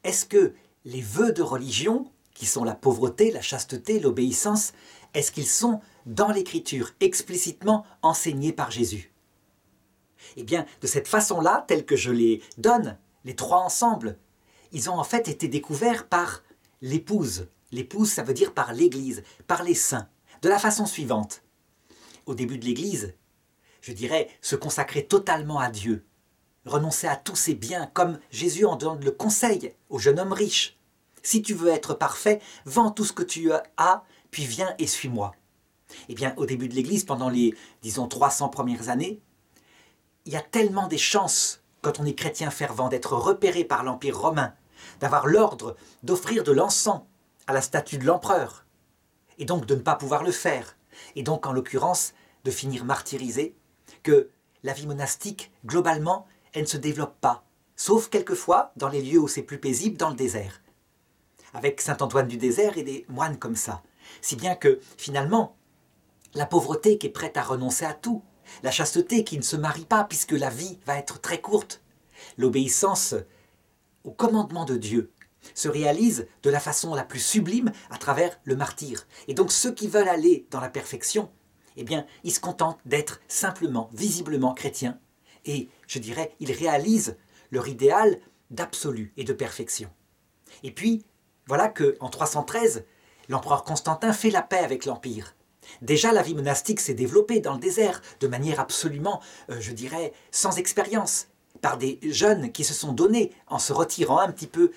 est-ce que les vœux de religion, qui sont la pauvreté, la chasteté, l'obéissance, est-ce qu'ils sont dans l'Écriture explicitement enseignés par Jésus? Eh bien, de cette façon-là, telle que je les donne, les trois ensemble, ils ont en fait été découverts par l'épouse. L'épouse, ça veut dire par l'Église, par les saints, de la façon suivante. Au début de l'Église, je dirais se consacrer totalement à Dieu, renoncer à tous ses biens, comme Jésus en donne le conseil au jeune homme riche. Si tu veux être parfait, vends tout ce que tu as, puis viens et suis-moi. Eh bien, au début de l'Église, pendant les, disons, 300 premières années, il y a tellement des chances, quand on est chrétien fervent, d'être repéré par l'Empire romain, d'avoir l'ordre d'offrir de l'encens à la statue de l'empereur, et donc de ne pas pouvoir le faire, et donc en l'occurrence de finir martyrisé, que la vie monastique, globalement, elle ne se développe pas, sauf quelquefois dans les lieux où c'est plus paisible, dans le désert. Avec saint Antoine du désert et des moines comme ça. Si bien que, finalement, la pauvreté qui est prête à renoncer à tout, la chasteté qui ne se marie pas puisque la vie va être très courte, l'obéissance au commandement de Dieu se réalise de la façon la plus sublime à travers le martyre. Et donc ceux qui veulent aller dans la perfection, eh bien, ils se contentent d'être simplement, visiblement chrétiens. Et, je dirais, ils réalisent leur idéal d'absolu et de perfection. Et puis, voilà qu'en 313, l'empereur Constantin fait la paix avec l'Empire. Déjà, la vie monastique s'est développée dans le désert de manière absolument, je dirais, sans expérience, par des jeunes qui se sont donnés en se retirant un petit peu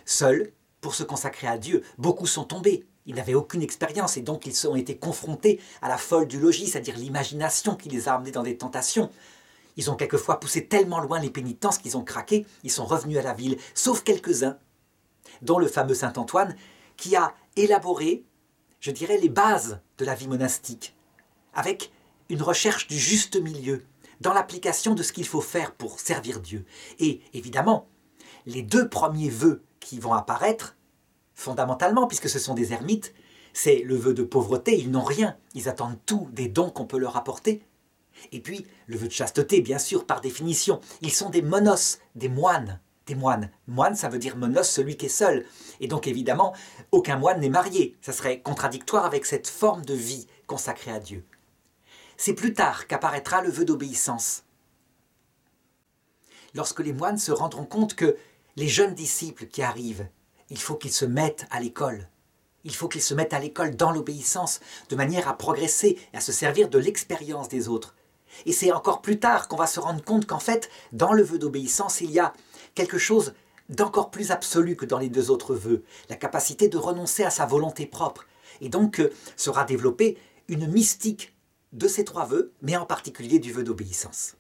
seuls pour se consacrer à Dieu. Beaucoup sont tombés, ils n'avaient aucune expérience et donc ils ont été confrontés à la folle du logis, c'est-à-dire l'imagination qui les a amenés dans des tentations. Ils ont quelquefois poussé tellement loin les pénitences qu'ils ont craqué, ils sont revenus à la ville, sauf quelques-uns, dont le fameux saint Antoine, qui a élaboré, je dirais, les bases de la vie monastique, avec une recherche du juste milieu, dans l'application de ce qu'il faut faire pour servir Dieu. Et évidemment, les deux premiers vœux qui vont apparaître, fondamentalement, puisque ce sont des ermites, c'est le vœu de pauvreté, ils n'ont rien, ils attendent tout des dons qu'on peut leur apporter. Et puis, le vœu de chasteté, bien sûr, par définition, ils sont des monos, des moines. Des moines. Moine, ça veut dire monos, celui qui est seul. Et donc, évidemment, aucun moine n'est marié. Ça serait contradictoire avec cette forme de vie consacrée à Dieu. C'est plus tard qu'apparaîtra le vœu d'obéissance. Lorsque les moines se rendront compte que les jeunes disciples qui arrivent, il faut qu'ils se mettent à l'école. Il faut qu'ils se mettent à l'école dans l'obéissance, de manière à progresser et à se servir de l'expérience des autres. Et c'est encore plus tard qu'on va se rendre compte qu'en fait, dans le vœu d'obéissance, il y a quelque chose d'encore plus absolu que dans les deux autres vœux, la capacité de renoncer à sa volonté propre. Et donc sera développée une mystique de ces trois vœux, mais en particulier du vœu d'obéissance.